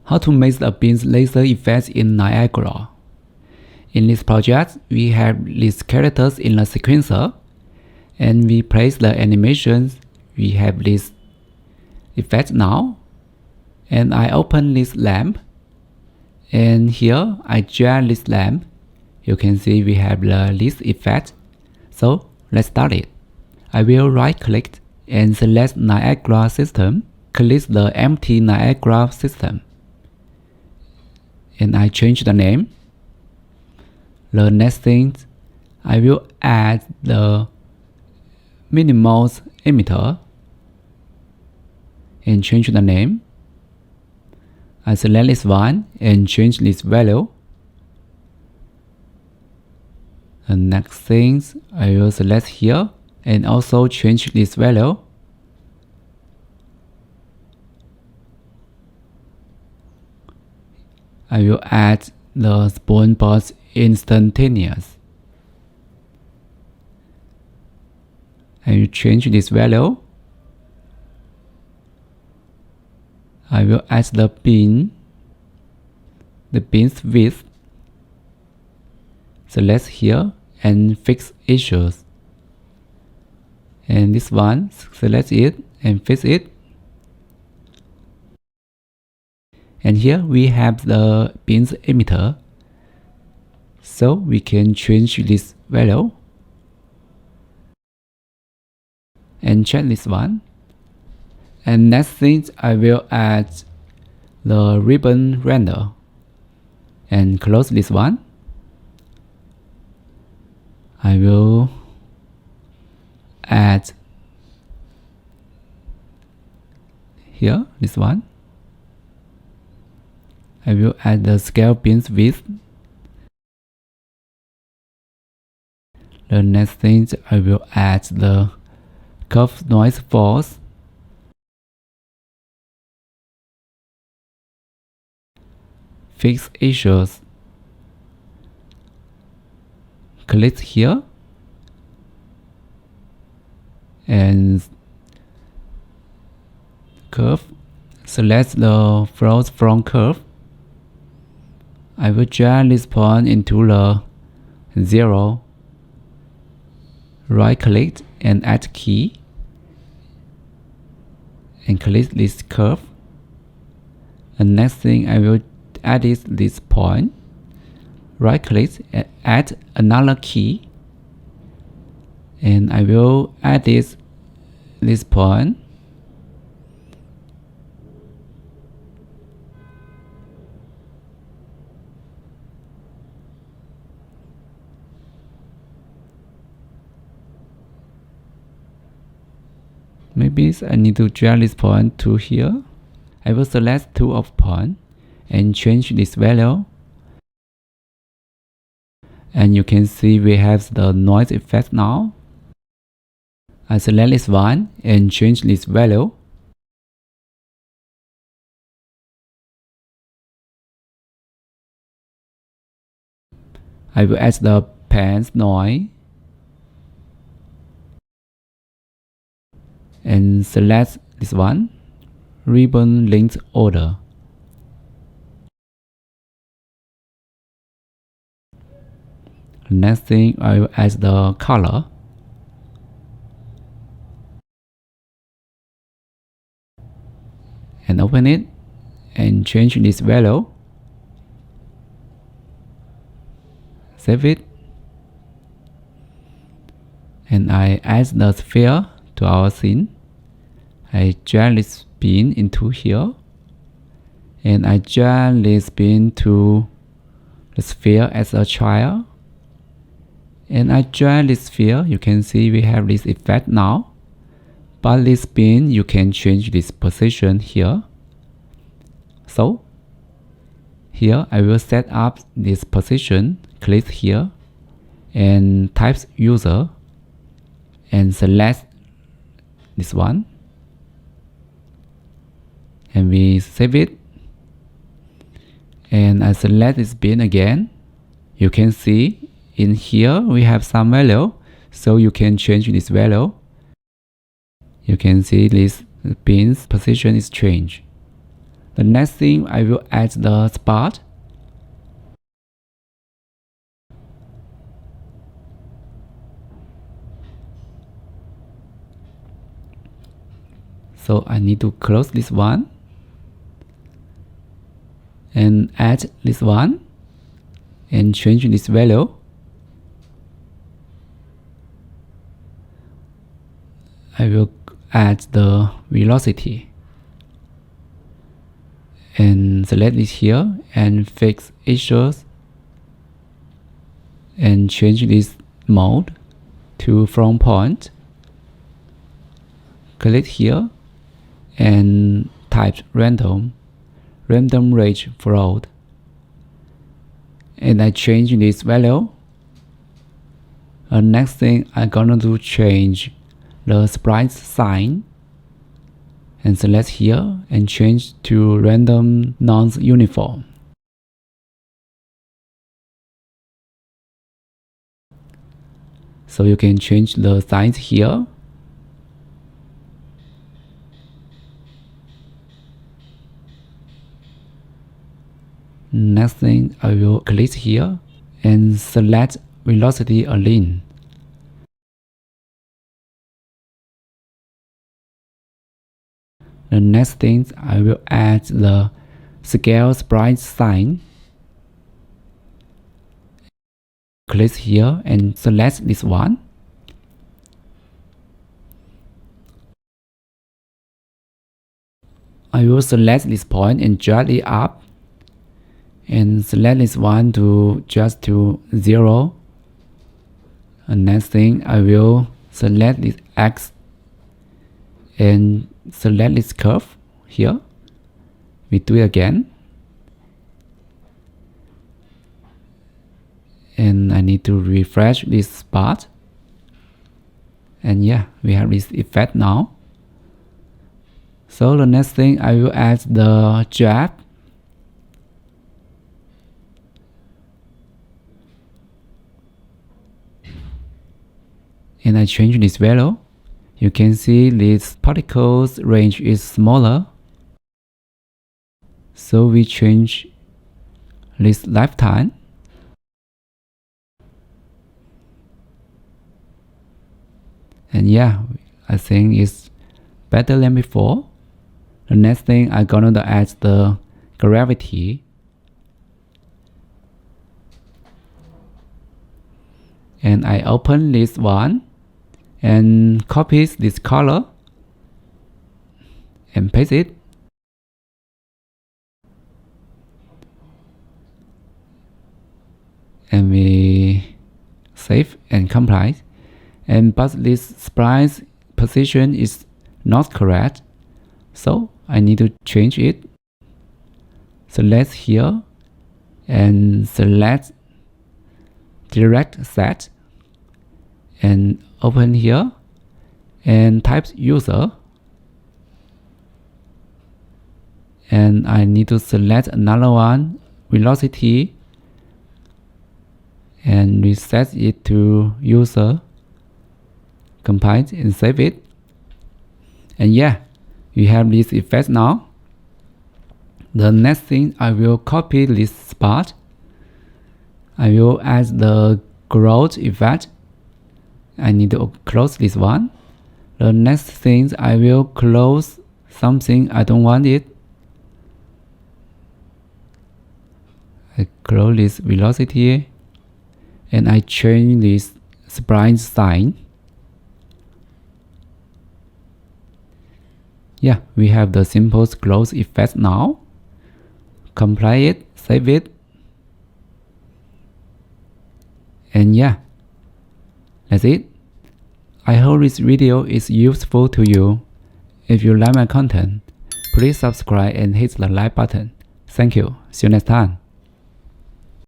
How to make the beam's laser effects in Niagara. In this project, we have these characters in the sequencer, and we place the animations. We have this effect now, and I open this lamp, and here I drag this lamp. You can see we have this effect. So let's start it. I will right click and select Niagara system. Click the empty Niagara system. And I change the name. The next thing, I will add the minimal emitter and change the name. I select this one and change this value. The next thing, I will select here and also change this value. I will add the spawn burst instantaneous. I will change this value. I will add the beam's width. Select here and fix issues. And this one, select it and fix it. And here we have the beam's emitter. So we can change this value. And check this one. And next thing, I will add the ribbon render. And close this one. I will add here, this one. I will add the scale beam's width. The next thing, I will add the curve noise force. Fix issues. Click here and curve. Select the float from curve. I will drag this point into the 0. Right click and add key. And click this curve. And next thing, I will edit this point. Right click and add another key. And I will edit this point. Maybe I need to drag this point to here. I will select two of point and change this value. And you can see we have the noise effect now. I select this one and change this value. I will add the pants noise. And select this one, ribbon length order. Next thing, I will add the color. And open it and change this value. Save it. And I add the sphere to our scene. I drag this pin into here, and I drag this pin to the sphere as a child, and I drag this sphere. You can see we have this effect now, but this pin you can change this position here. So here I will set up this position. Click here and type user and select this one. And we save it. And I select this pin again. You can see in here we have some value, so you can change this value. You can see this pin's position is changed. The next thing I will add the spot. So I need to close this one and add this one and change this value. I will add the velocity and select this here and fix issues and change this mode to from point. Click here and type random range float, and I change this value. The next thing I'm gonna do change the sprite sign and select here and change to random non-uniform. So you can change the size here. Next thing, I will click here and select velocity align. The next thing, I will add the scale sprite sign. Click here and select this one. I will select this point and drag it up and select this one to just to 0. And next thing, I will select this X and select this curve here. We do it again. And I need to refresh this spot. And yeah, we have this effect now. So the next thing, I will add the jab. And I change this value. You can see this particles range is smaller. So we change this lifetime. And yeah, I think it's better than before. The next thing I'm gonna add the gravity. And I open this one and copy this color and paste it. And we save and compile. But this sprite position is not correct, so I need to change it. Select here and select direct set and open here and type user, and I need to select another one, velocity, and reset it to user, compile and save it. And yeah, you have this effect now. The next thing, I will copy this spot. I will add the growth effect. I need to close this one. The next thing, I will close something I don't want it. I close this velocity and I change this sprite sign. Yeah, we have the simple close effect now. Compile it, save it. And yeah, that's it. I hope this video is useful to you. If you like my content, please subscribe and hit the like button. Thank you. See you next time.